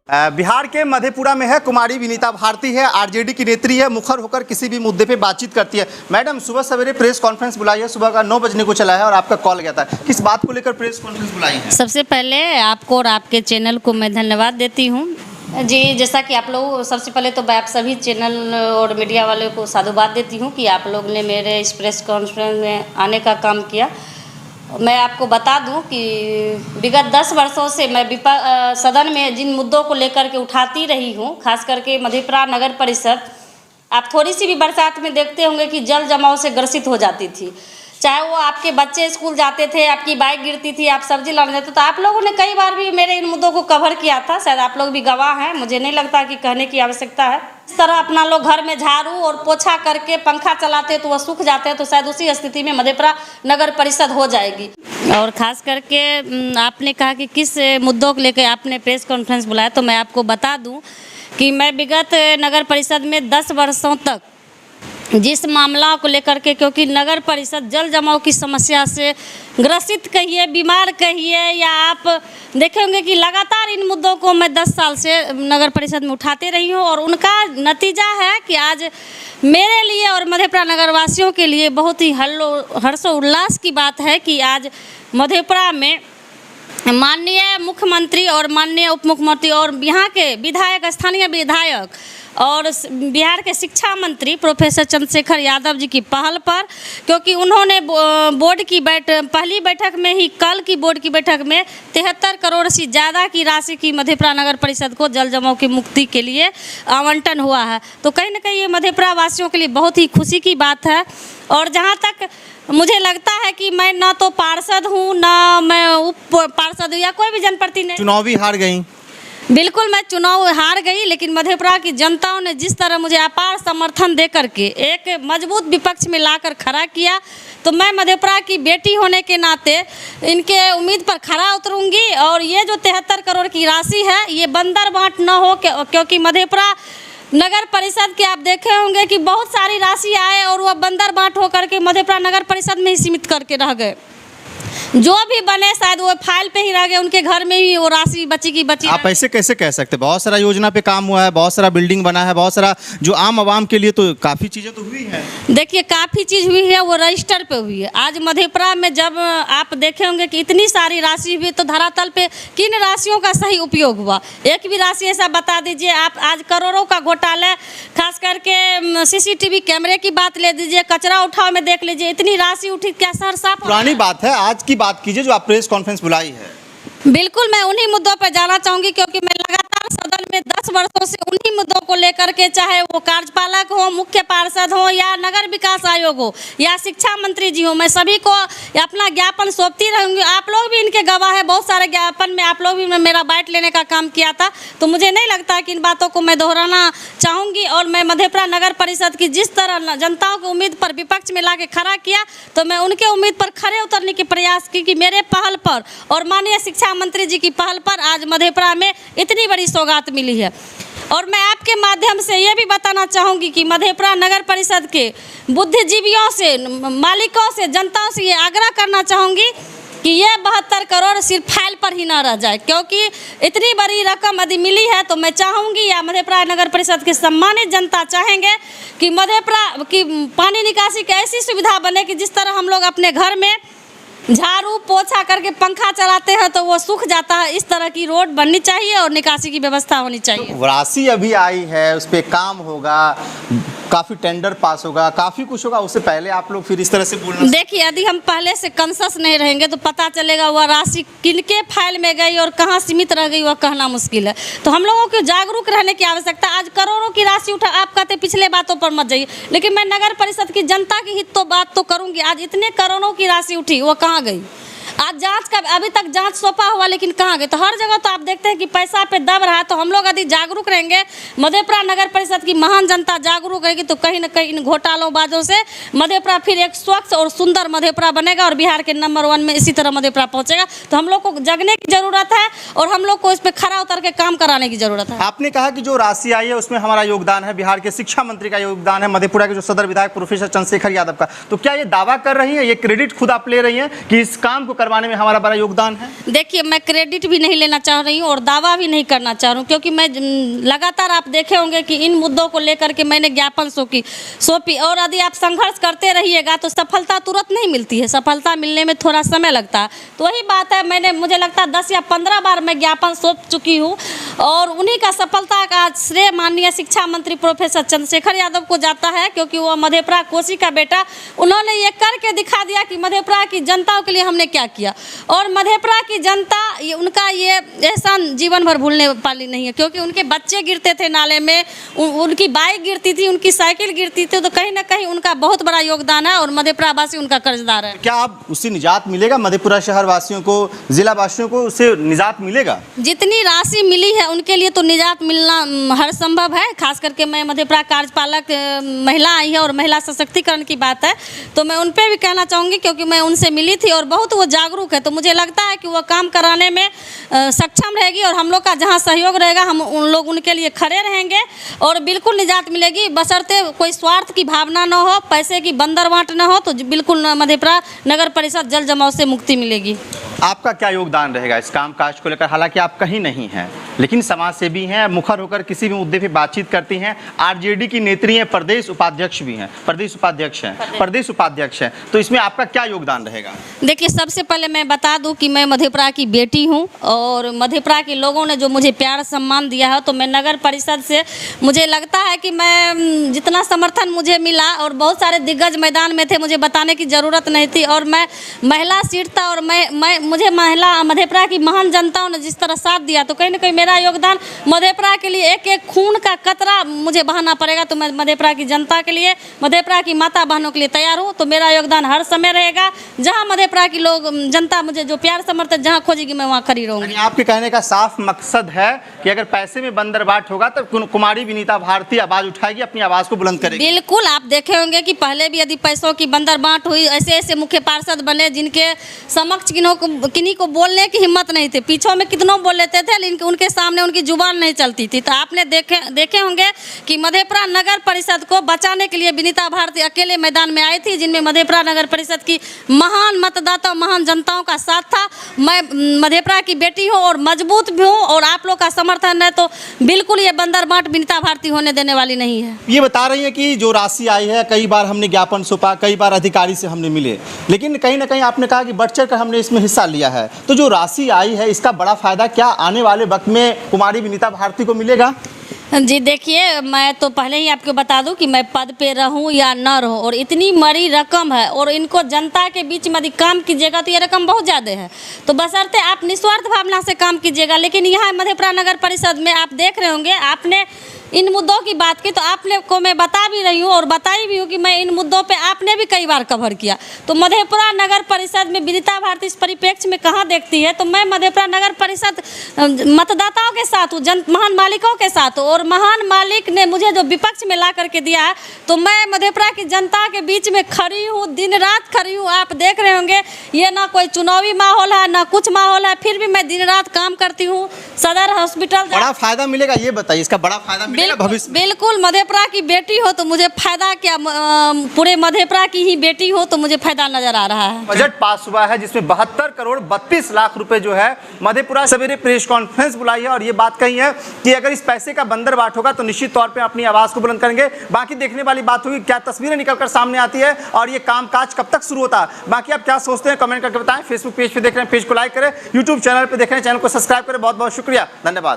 बिहार के मधेपुरा में है कुमारी विनीता भारती है, आरजेडी की नेत्री है, मुखर होकर किसी भी मुद्दे पे बातचीत करती है। मैडम, सुबह सवेरे प्रेस कॉन्फ्रेंस बुलाई है, सुबह का 9 बजने को चला है और आपका कॉल गया था, किस बात को लेकर प्रेस कॉन्फ्रेंस बुलाई है? सबसे पहले आपको और आपके चैनल को मैं धन्यवाद देती हूँ जी। जैसा कि आप लोग, सबसे पहले तो मैं आप सभी चैनल और मीडिया वालों को साधुवाद देती हूँ कि आप लोग ने मेरे इस प्रेस कॉन्फ्रेंस में आने का काम किया। मैं आपको बता दूं कि विगत 10 वर्षों से मैं सदन में जिन मुद्दों को लेकर के उठाती रही हूं, खास करके मधेपुरा नगर परिषद, आप थोड़ी सी भी बरसात में देखते होंगे कि जल जमाव से ग्रसित हो जाती थी। चाहे वो आपके बच्चे स्कूल जाते थे, आपकी बाइक गिरती थी, आप सब्जी लाने जाते, तो आप लोगों ने कई बार भी मेरे इन मुद्दों को कवर किया था। शायद आप लोग भी गवाह हैं, मुझे नहीं लगता कि कहने की आवश्यकता है। इस तरह अपना लोग घर में झाड़ू और पोछा करके पंखा चलाते तो वह सूख जाते हैं, तो शायद उसी स्थिति में मधेपुरा नगर परिषद हो जाएगी। और ख़ास करके आपने कहा कि किस मुद्दों को लेकर आपने प्रेस कॉन्फ्रेंस बुलाया, तो मैं आपको बता दूं कि मैं विगत नगर परिषद में 10 वर्षों तक जिस मामला को लेकर के, क्योंकि नगर परिषद जल जमाव की समस्या से ग्रसित कहिए, बीमार कहिए, या आप देखे होंगे कि लगातार इन मुद्दों को मैं 10 साल से नगर परिषद में उठाते रही हूँ, और उनका नतीजा है कि आज मेरे लिए और मधेपुरा नगरवासियों के लिए बहुत ही हर्षोल्लास की बात है कि आज मधेपुरा में माननीय मुख्यमंत्री और माननीय उप मुख्यमंत्री और यहाँ के विधायक, स्थानीय विधायक और बिहार के शिक्षा मंत्री प्रोफेसर चंद्रशेखर यादव जी की पहल पर, क्योंकि उन्होंने बोर्ड की पहली बैठक में ही, कल की बोर्ड की बैठक में 73 करोड़ से ज़्यादा की राशि की मधेपुरा नगर परिषद को जल जमाव की मुक्ति के लिए आवंटन हुआ है। तो कहीं ना कहीं ये मधेपुरा वासियों के लिए बहुत ही खुशी की बात है। और जहाँ तक मुझे लगता है कि मैं ना तो पार्षद हूँ, ना मैं उप पार्षद हूँ, या कोई भी जनप्रतिनिधि, चुनावी हार गई। बिल्कुल मैं चुनाव हार गई, लेकिन मधेपुरा की जनताओं ने जिस तरह मुझे अपार समर्थन दे करके एक मजबूत विपक्ष में लाकर खड़ा किया, तो मैं मधेपुरा की बेटी होने के नाते इनके उम्मीद पर खड़ा उतरूंगी। और ये जो 73 करोड़ की राशि है, ये बंदर बांट न हो, क्योंकि मधेपुरा नगर परिषद के आप देखे होंगे कि बहुत सारी राशि आए और वह बंदर बांट होकर के मधेपुरा नगर परिषद में ही सीमित करके रह गए। जो भी बने शायद वो फाइल पे ही रह गए, उनके घर में ही वो राशि बची की बची। आप ऐसे कैसे कह सकते हैं? बहुत सारा योजना पे काम हुआ है, बहुत सारा बिल्डिंग बना है, बहुत सारा जो आम आवाम के लिए, तो काफ़ी चीज़ें तो हुई हैं। देखिए, काफ़ी चीज़ हुई है, वो रजिस्टर पे हुई है। आज मधेपुरा में जब आप देखे होंगे कि इतनी सारी राशि हुई, तो धरातल पे किन राशियों का सही उपयोग हुआ? एक भी राशि ऐसा बता दीजिए। आप आज करोड़ों का घोटाला, खास करके CCTV कैमरे की बात ले दीजिए, कचरा उठाव में देख लीजिए, इतनी राशि उठी, क्या शहर साफ? पुरानी बात है, आज की बात कीजिए जो आप प्रेस कॉन्फ्रेंस बुलाई है। बिल्कुल मैं उन्हीं मुद्दों पर जाना चाहूँगी, क्योंकि मैं लगातार सदन में 10 वर्षों से उन्हीं मुद्दों को लेकर के, चाहे वो कार्यपालक हो, मुख्य पार्षद हो, या नगर विकास आयोग हो, या शिक्षा मंत्री जी हो, मैं सभी को अपना ज्ञापन सौंपती रहूँगी। आप लोग भी इनके गवाह है, बहुत सारे ज्ञापन में आप लोग भी मेरा बाइट लेने का काम किया था, तो मुझे नहीं लगता कि इन बातों को मैं दोहराना चाहूँगी। और मैं मधेपुरा नगर परिषद की जिस तरह जनताओं की उम्मीद पर विपक्ष में ला के खड़ा किया, तो मैं उनके उम्मीद पर खड़े उतरने के प्रयास की कि मेरे पहल पर और माननीय शिक्षा मंत्री जी की पहल पर आज मधेपुरा में इतनी बड़ी सौगात मिली है। और मैं आपके माध्यम से ये भी बताना चाहूँगी कि मधेपुरा नगर परिषद के बुद्धिजीवियों से, मालिकों से, जनताओं से ये आग्रह करना चाहूँगी कि ये 72 करोड़ सिर्फ फाइल पर ही ना रह जाए, क्योंकि इतनी बड़ी रकम यदि मिली है, तो मैं चाहूँगी, या मधेपुरा नगर परिषद की सम्मानित जनता चाहेंगे कि मधेपुरा की पानी निकासी की ऐसी सुविधा बने कि जिस तरह हम लोग अपने घर में झाड़ू पोछा करके पंखा चलाते हैं तो वो सूख जाता है, इस तरह की रोड बननी चाहिए और निकासी की व्यवस्था होनी चाहिए। तो राशि अभी आई है, उस पर काम होगा, काफ़ी टेंडर पास होगा, काफ़ी कुछ होगा, उससे पहले आप लोग फिर इस तरह से बोलना। देखिए, यदि हम पहले से कॉन्शस नहीं रहेंगे तो पता चलेगा वह राशि किनके फाइल में गई और कहाँ सीमित रह गई, वह कहना मुश्किल है। तो हम लोगों को जागरूक रहने की आवश्यकता। आज करोड़ों की राशि उठा, आप कहते पिछले बातों पर मत जाइए, लेकिन मैं नगर परिषद की जनता की हित तो बात तो करूँगी। आज इतने करोड़ों की राशि उठी, वो कहाँ गई? आज जांच का अभी तक जांच सौंपा हुआ, लेकिन कहाँ गए? तो हर जगह तो आप देखते हैं कि पैसा पे दब रहा है। तो हम लोग यदि जागरूक रहेंगे, मधेपुरा नगर परिषद की महान जनता जागरूक रहेगी, तो कहीं ना कहीं इन घोटालों बाजों से मधेपुरा फिर एक स्वच्छ और सुंदर मधेपुरा बनेगा और बिहार के नंबर 1 में इसी तरह मधेपुरा पहुंचेगा। तो हम लोग को जगने की जरूरत है और हम लोग को इस पर खड़ा उतर के काम कराने की जरूरत है। आपने कहा कि जो राशि आई है उसमें हमारा योगदान है, बिहार के शिक्षा मंत्री का योगदान है, मधेपुरा के जो सदर विधायक प्रोफेसर चंद्रशेखर यादव का। तो क्या ये दावा कर रही है, ये क्रेडिट खुद आप ले रही हैं कि इस काम को करवाने में हमारा बड़ा योगदान है? देखिए, मैं क्रेडिट भी नहीं लेना चाह रही हूँ और दावा भी नहीं करना चाह रही हूँ, क्योंकि मैं लगातार आप देखे होंगे कि इन मुद्दों को लेकर के मैंने ज्ञापन सौंपी और यदि आप संघर्ष करते रहिएगा तो सफलता तुरंत नहीं मिलती है, सफलता मिलने में थोड़ा समय लगता है। तो वही बात है, मुझे लगता है 10 या 15 बार मैं ज्ञापन सौंप चुकी हूँ और उन्हीं का सफलता का श्रेय माननीय शिक्षा मंत्री प्रोफेसर चंद्रशेखर यादव को जाता है, क्योंकि वो मधेपुरा कोसी का बेटा, उन्होंने ये करके दिखा दिया कि मधेपुरा की जनता के लिए हमने क्या किया। और मधेपुरा की जनता उनका ये एहसान जीवन भर भूलने वाली नहीं है, क्योंकि उनके बच्चे गिरते थे नाले में, उनकी बाइक गिरती थी, उनकी साइकिल गिरती थी, तो कहीं ना कहीं उनका बहुत बड़ा योगदान है और मधेपुरा वासी उनका कर्जदार है। क्या आप उससे निजात मिलेगा, मधेपुरा शहर वासियों को, जिला वासियों को उससे निजात मिलेगा? जितनी राशि मिली है उनके लिए तो निजात मिलना हर संभव है। खास करके मैं मधेपुरा कार्यपालक महिला आई है और महिला सशक्तिकरण की बात है तो मैं उन पर भी कहना चाहूँगी, क्योंकि मैं उनसे मिली थी और बहुत वो जागरूक है, तो मुझे लगता है कि वो काम कराने में सक्षम रहेगी और हम लोग का जहाँ सहयोग रहेगा हम उन लोग उनके लिए खड़े रहेंगे और बिल्कुल निजात मिलेगी, बशर्ते कोई स्वार्थ की भावना न हो, पैसे की बंदरवांट न हो, तो बिल्कुल मधेपुरा नगर परिषद जल जमाव से मुक्ति मिलेगी। आपका क्या योगदान रहेगा इस काम काज को लेकर? हालांकि आप कहीं नहीं हैं, लेकिन समाज सेवी हैं, मुखर होकर किसी भी मुद्दे पे बातचीत करती हैं, आरजेडी की नेत्री हैं, प्रदेश उपाध्यक्ष भी हैं, प्रदेश उपाध्यक्ष हैं, तो इसमें आपका क्या योगदान रहेगा? देखिए, सबसे पहले मैं बता दूं कि मैं मधेपुरा की बेटी हूं और मधेपुरा के लोगों ने जो मुझे प्यार सम्मान दिया है, तो मैं नगर परिषद से मुझे लगता है कि मैं जितना समर्थन मुझे मिला और बहुत सारे दिग्गज मैदान में थे, मुझे बताने की ज़रूरत नहीं थी और मैं महिला सीट था और मुझे मधेपुरा की महान जनताओं ने जिस तरह साथ दिया, तो कहीं ना कहीं मेरा योगदान मधेपुरा के लिए एक एक खून का कतरा मुझे बहाना पड़ेगा, तो मैं मधेपुरा की जनता के लिए, मधेपुरा की माता बहनों के लिए तैयार हूँ। तो मेरा योगदान हर समय रहेगा, जहाँ मधेपुरा की लोग जनता मुझे जो प्यार समर्थन जहाँ खोजेगी मैं वहाँ खड़ी रहूँगी। आपके कहने का साफ मकसद है कि अगर पैसे में बंदरबाट होगा तो कुमारी विनीता भारती आवाज उठाएगी, अपनी आवाज को बुलंद करेगी। बिल्कुल, आप देखे होंगे कि पहले भी यदि पैसों की बंदरबाट हुई, ऐसे ऐसे मुख्य पार्षद बने जिनके समक्ष किन्हीं को बोलने की हिम्मत नहीं थी, पीछों में कितनों बोल लेते थे लेकिन उनके सामने उनकी जुबान नहीं चलती थी। तो आपने देखे होंगे कि मधेपुरा नगर परिषद को बचाने के लिए विनीता भारती अकेले मैदान में आई थी, जिनमें मधेपुरा नगर परिषद की महान मतदाता, महान जनताओं का साथ था। मैं मधेपुरा की बेटी हूँ और मजबूत भी हूँ और आप लोग का समर्थन है तो बिल्कुल ये बंदरबाट विनीता भारती होने देने वाली नहीं है। ये बता रही है कि जो राशि आई है, कई बार हमने ज्ञापन सौंपा, कई बार अधिकारी से हमने मिले, लेकिन कहीं ना कहीं आपने कहा कि बढ़ चढ़ कर हमने इसमें हिस्सा लिया है, तो जो राशि आई है इसका बड़ा फायदा क्या आने वाले वक्त में कुमारी विनीता भारती को मिलेगा? जी देखिए, मैं तो पहले ही आपको बता दूं कि मैं पद पे रहूं या न रहूं और इतनी बड़ी रकम है और इनको जनता के बीच में यदि काम कीजिएगा तो ये रकम बहुत ज़्यादा है, तो बशर्ते आप निस्वार्थ भावना से काम कीजिएगा। लेकिन यहाँ मधेपुरा नगर परिषद में आप देख रहे होंगे, आपने इन मुद्दों की बात की तो आपने को मैं बता भी रही हूँ और बताई भी हूँ कि मैं इन मुद्दों पे आपने भी कई बार कवर किया। तो मधेपुरा नगर परिषद में विनीता भारती इस परिप्रेक्ष्य में कहाँ देखती है, तो मैं मधेपुरा नगर परिषद मतदाताओं के साथ हूँ, महान मालिकों के साथ हूँ और महान मालिक ने मुझे जो विपक्ष में ला करके दिया है, तो मैं मधेपुरा की जनता के बीच में खड़ी हूँ, दिन रात खड़ी हूँ। आप देख रहे होंगे ये ना कोई चुनावी माहौल है ना कुछ माहौल है, फिर भी मैं दिन रात काम करती हूँ। सदर हॉस्पिटल बड़ा फायदा मिलेगा, ये बताइए, इसका बड़ा फायदा मिलेगा भविष्य? बिल्कुल, मधेपुरा की बेटी हो तो मुझे फायदा क्या, पूरे मधेपुरा की ही बेटी हो तो मुझे फायदा नजर आ रहा है। बजट पास हुआ है जिसमें 72 करोड़ 32 लाख रुपए जो है मधेपुरा सवेरे प्रेस कॉन्फ्रेंस बुलाई है और ये बात कही है कि अगर इस पैसे का बंदरबाट होगा तो निश्चित तौर पे अपनी आवाज को बुलंद करेंगे। बाकी देखने वाली बात होगी क्या तस्वीरें निकलकर सामने आती है और ये कामकाज कब तक शुरू होता है। बाकी आप क्या सोचते हैं कमेंट करके बताएं। फेसबुक पेज पे देख रहे हैं, पेज को लाइक करें, यूट्यूब चैनल पे देख रहे हैं, चैनल को सब्सक्राइब करें। बहुत बहुत शुक्रिया, धन्यवाद।